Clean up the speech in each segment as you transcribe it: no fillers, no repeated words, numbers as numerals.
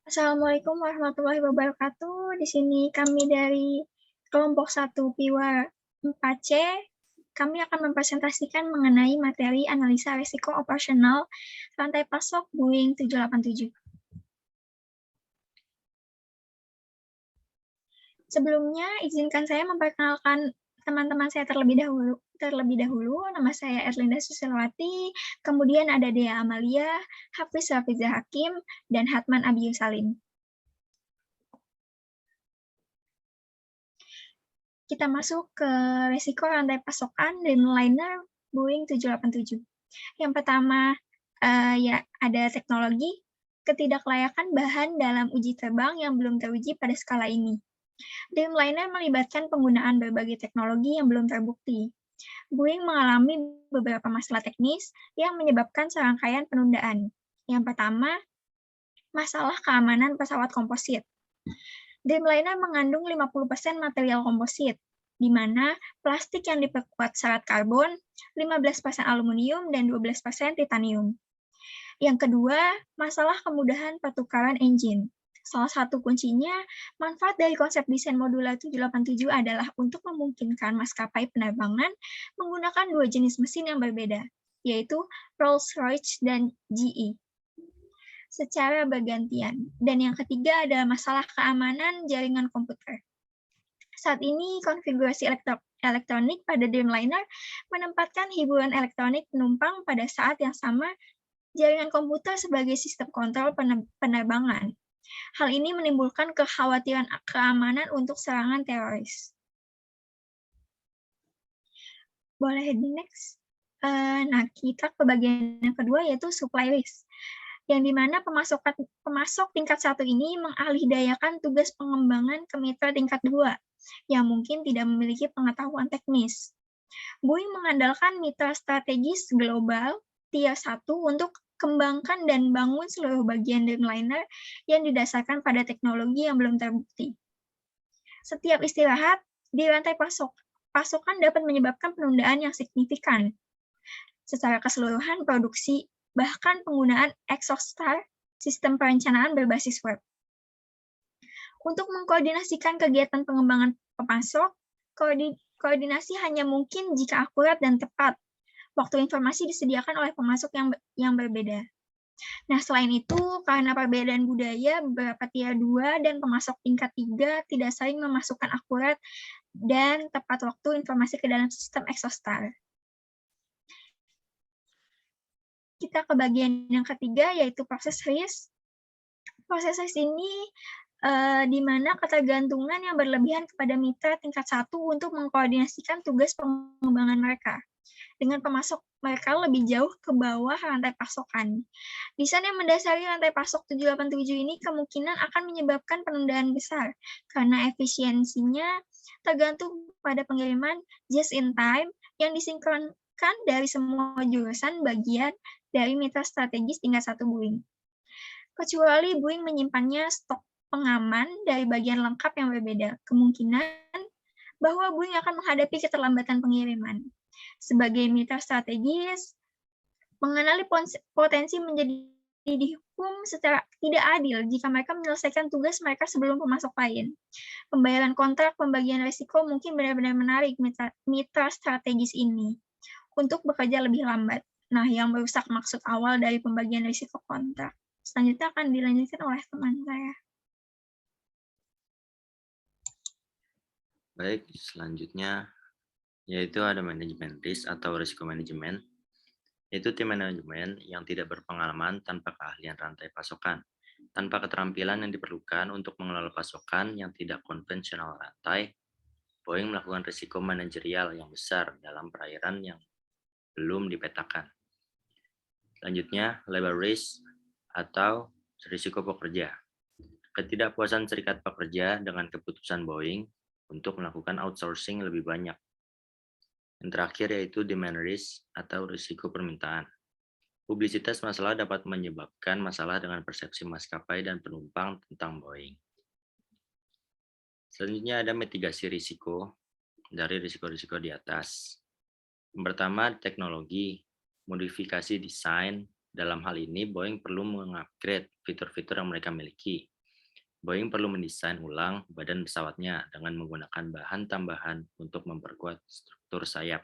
Assalamualaikum warahmatullahi wabarakatuh. Di sini kami dari kelompok 1 PIWA 4C. Kami akan mempresentasikan mengenai materi analisa risiko operasional rantai pasok Boeing 787. Sebelumnya, izinkan saya memperkenalkan teman-teman saya terlebih dahulu. Nama saya Erlinda Susilowati, kemudian ada Dea Amalia, Hafiz Hafiza Hakim, dan Hatman Abiyu Salim. Kita masuk ke risiko rantai pasokan Dreamliner Boeing 787. Yang pertama, ya ada teknologi, ketidaklayakan bahan dalam uji terbang yang belum teruji pada skala ini. Dreamliner melibatkan penggunaan berbagai teknologi yang belum terbukti. Boeing mengalami beberapa masalah teknis yang menyebabkan serangkaian penundaan. Yang pertama, masalah keamanan pesawat komposit. Dreamliner mengandung 50% material komposit, di mana plastik yang diperkuat syarat karbon, 15% aluminium, dan 12% titanium. Yang kedua, masalah kemudahan pertukaran engine. Salah satu kuncinya, manfaat dari konsep desain modular 787 adalah untuk memungkinkan maskapai penerbangan menggunakan dua jenis mesin yang berbeda, yaitu Rolls-Royce dan GE, secara bergantian. Dan yang ketiga adalah masalah keamanan jaringan komputer. Saat ini, konfigurasi elektronik pada Dreamliner menempatkan hiburan elektronik penumpang pada saat yang sama jaringan komputer sebagai sistem kontrol penerbangan. Hal ini menimbulkan kekhawatiran keamanan untuk serangan teroris. Boleh di next. Nah, kita ke bagian yang kedua, yaitu supply risk, yang dimana pemasok tingkat 1 ini mengalihdayakan tugas pengembangan ke mitra tingkat 2, yang mungkin tidak memiliki pengetahuan teknis. Boeing mengandalkan mitra strategis global Tier 1 untuk kembangkan dan bangun seluruh bagian Dreamliner yang didasarkan pada teknologi yang belum terbukti. Setiap istirahat di rantai pasokan dapat menyebabkan penundaan yang signifikan. Secara keseluruhan produksi, bahkan penggunaan ExoStar, sistem perencanaan berbasis web. Untuk mengkoordinasikan kegiatan pengembangan pemasok, koordinasi hanya mungkin jika akurat dan tepat. Waktu informasi disediakan oleh pemasok yang berbeda. Nah, selain itu, karena perbedaan budaya, beberapa tier 2 dan pemasok tingkat 3 tidak saling memasukkan akurat dan tepat waktu informasi ke dalam sistem ExoStar. Kita ke bagian yang ketiga, yaitu proses risk. Proses risk ini di mana ketergantungan yang berlebihan kepada mitra tingkat 1 untuk mengkoordinasikan tugas pengembangan mereka dengan pemasok mereka lebih jauh ke bawah rantai pasokan. Desain yang mendasari rantai pasok 787 ini kemungkinan akan menyebabkan penundaan besar, karena efisiensinya tergantung pada pengiriman just in time yang disinkronkan dari semua jurusan bagian dari mitra strategis tingkat 1 Boeing. Kecuali Boeing menyimpannya stok pengaman dari bagian lengkap yang berbeda, kemungkinan bahwa Boeing akan menghadapi keterlambatan pengiriman. Sebagai mitra strategis, mengenali potensi menjadi dihukum secara tidak adil jika mereka menyelesaikan tugas mereka sebelum pemasok lain. Pembayaran kontrak pembagian risiko mungkin benar-benar menarik mitra strategis ini untuk bekerja lebih lambat. Nah, yang merusak maksud awal dari pembagian risiko kontrak. Selanjutnya akan dilanjutkan oleh teman saya. Baik, selanjutnya yaitu ada manajemen risk atau risiko manajemen, yaitu tim manajemen yang tidak berpengalaman tanpa keahlian rantai pasokan, tanpa keterampilan yang diperlukan untuk mengelola pasokan yang tidak konvensional rantai. Boeing melakukan risiko manajerial yang besar dalam perairan yang belum dipetakan. Selanjutnya, labor risk atau risiko pekerja. Ketidakpuasan serikat pekerja dengan keputusan Boeing untuk melakukan outsourcing lebih banyak. Yang terakhir yaitu demand risk atau risiko permintaan. Publisitas masalah dapat menyebabkan masalah dengan persepsi maskapai dan penumpang tentang Boeing. Selanjutnya ada mitigasi risiko dari risiko-risiko di atas. Yang pertama, teknologi, modifikasi desain. Dalam hal ini, Boeing perlu mengupgrade fitur-fitur yang mereka miliki. Boeing perlu mendesain ulang badan pesawatnya dengan menggunakan bahan tambahan untuk memperkuat struktur sayap.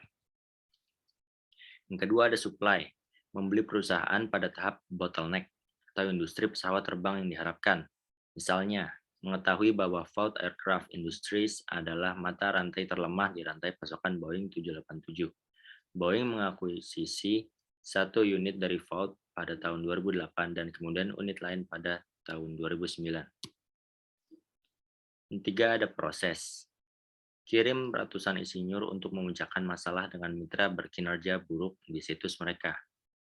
Yang kedua ada supply, membeli perusahaan pada tahap bottleneck atau industri pesawat terbang yang diharapkan. Misalnya, mengetahui bahwa Vought Aircraft Industries adalah mata rantai terlemah di rantai pasokan Boeing 787. Boeing mengakuisisi satu unit dari Vought pada tahun 2008 dan kemudian unit lain pada tahun 2009. Yang ketiga ada proses. Kirim ratusan insinyur untuk memecahkan masalah dengan mitra berkinerja buruk di situs mereka.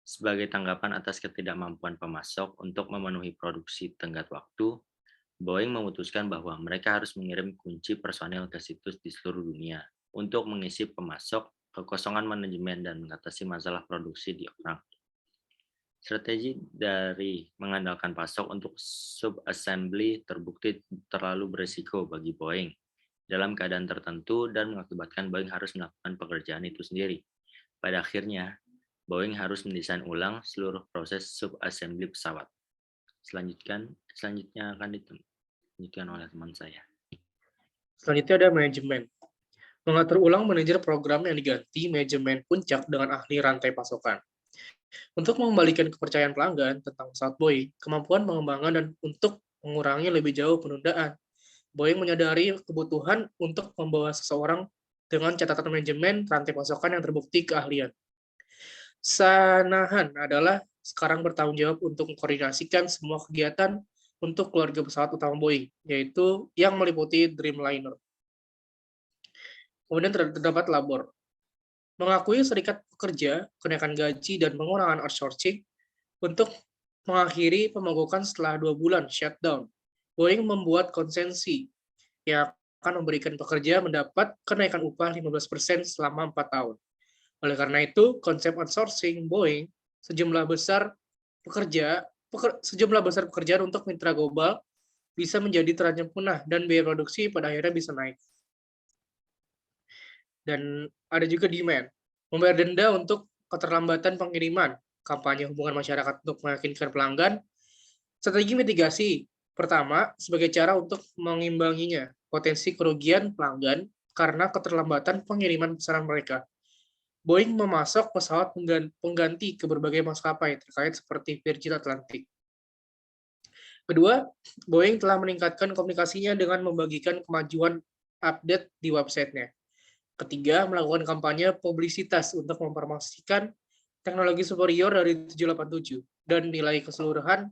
Sebagai tanggapan atas ketidakmampuan pemasok untuk memenuhi produksi tenggat waktu, Boeing memutuskan bahwa mereka harus mengirim kunci personel ke situs di seluruh dunia untuk mengisi pemasok, kekosongan manajemen, dan mengatasi masalah produksi di orang. Strategi dari mengandalkan pasok untuk sub-assembly terbukti terlalu berisiko bagi Boeing dalam keadaan tertentu dan mengakibatkan Boeing harus melakukan pekerjaan itu sendiri. Pada akhirnya, Boeing harus mendesain ulang seluruh proses sub-assembly pesawat. Selanjutnya akan dilanjutkan oleh teman saya. Selanjutnya ada manajemen. Mengatur ulang manajer program yang diganti manajemen puncak dengan ahli rantai pasokan. Untuk mengembalikan kepercayaan pelanggan tentang pesawat Boeing, kemampuan pengembangan dan untuk mengurangi lebih jauh penundaan, Boeing menyadari kebutuhan untuk membawa seseorang dengan catatan manajemen rantai pasokan yang terbukti keahlian. Shanahan adalah sekarang bertanggung jawab untuk mengkoordinasikan semua kegiatan untuk keluarga pesawat utama Boeing, yaitu yang meliputi Dreamliner. Kemudian terdapat labor. Mengakui serikat pekerja, kenaikan gaji, dan pengurangan outsourcing untuk mengakhiri pemogokan setelah 2 bulan shutdown. Boeing membuat konsensi yang akan memberikan pekerja mendapat kenaikan upah 15% selama 4 tahun. Oleh karena itu, konsep outsourcing Boeing sejumlah besar pekerjaan untuk mitra global bisa menjadi terancam punah dan biaya produksi pada akhirnya bisa naik. Dan ada juga demand, membayar denda untuk keterlambatan pengiriman, kampanye hubungan masyarakat untuk meyakinkan pelanggan, strategi mitigasi. Pertama, sebagai cara untuk mengimbanginya, potensi kerugian pelanggan karena keterlambatan pengiriman pesanan mereka. Boeing memasok pesawat pengganti ke berbagai maskapai terkait seperti Virgin Atlantic. Kedua, Boeing telah meningkatkan komunikasinya dengan membagikan kemajuan update di website-nya. Ketiga, melakukan kampanye publisitas untuk mempromosikan teknologi superior dari 787 dan nilai keseluruhan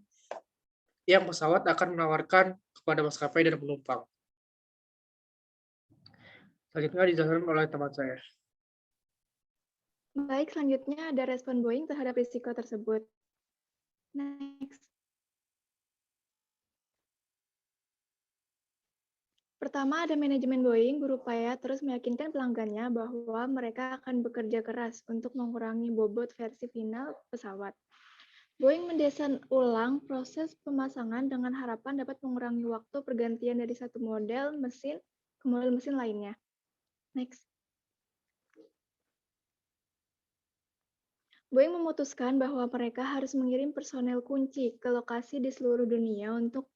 yang pesawat akan menawarkan kepada maskapai dan penumpang. Selanjutnya dijelaskan oleh teman saya. Baik, selanjutnya ada respon Boeing terhadap risiko tersebut. Next. Pertama, ada manajemen Boeing berupaya terus meyakinkan pelanggannya bahwa mereka akan bekerja keras untuk mengurangi bobot versi final pesawat. Boeing mendesain ulang proses pemasangan dengan harapan dapat mengurangi waktu pergantian dari satu model mesin ke model mesin lainnya. Next. Boeing memutuskan bahwa mereka harus mengirim personel kunci ke lokasi di seluruh dunia untuk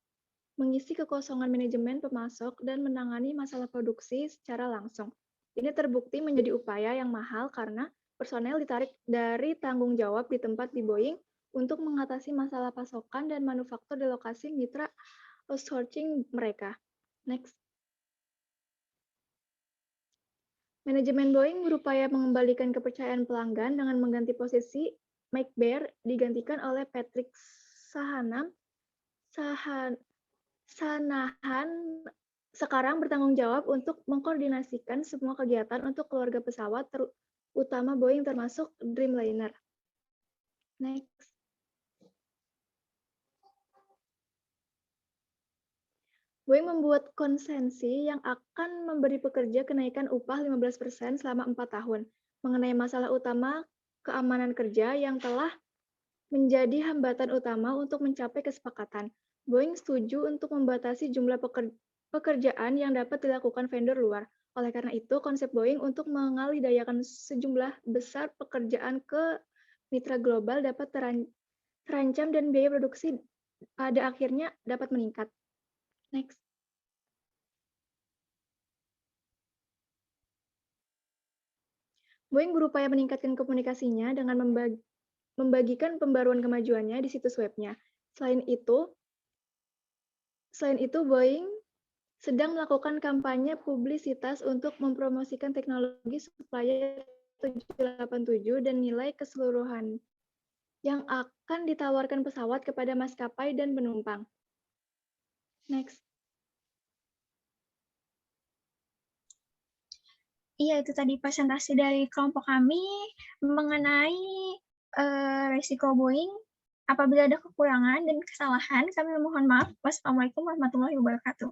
mengisi kekosongan manajemen pemasok dan menangani masalah produksi secara langsung. Ini terbukti menjadi upaya yang mahal karena personel ditarik dari tanggung jawab di tempat di Boeing untuk mengatasi masalah pasokan dan manufaktur di lokasi mitra outsourcing mereka. Next. Manajemen Boeing berupaya mengembalikan kepercayaan pelanggan dengan mengganti posisi Mike Bair digantikan oleh Patrick Shanahan sekarang bertanggung jawab untuk mengkoordinasikan semua kegiatan untuk keluarga pesawat utama Boeing termasuk Dreamliner. Next. Boeing membuat konsensi yang akan memberi pekerja kenaikan upah 15% selama 4 tahun mengenai masalah utama keamanan kerja yang telah menjadi hambatan utama untuk mencapai kesepakatan. Boeing setuju untuk membatasi jumlah pekerjaan yang dapat dilakukan vendor luar. Oleh karena itu, konsep Boeing untuk mengalidayakan sejumlah besar pekerjaan ke mitra global dapat terancam dan biaya produksi pada akhirnya dapat meningkat. Next. Boeing berupaya meningkatkan komunikasinya dengan membagikan pembaruan kemajuannya di situs webnya. Selain itu, Boeing sedang melakukan kampanye publisitas untuk mempromosikan teknologi supaya 787 dan nilai keseluruhan yang akan ditawarkan pesawat kepada maskapai dan penumpang. Next. Iya, itu tadi presentasi dari kelompok kami mengenai resiko Boeing. Apabila ada kekurangan dan kesalahan, kami mohon maaf. Wassalamualaikum warahmatullahi wabarakatuh.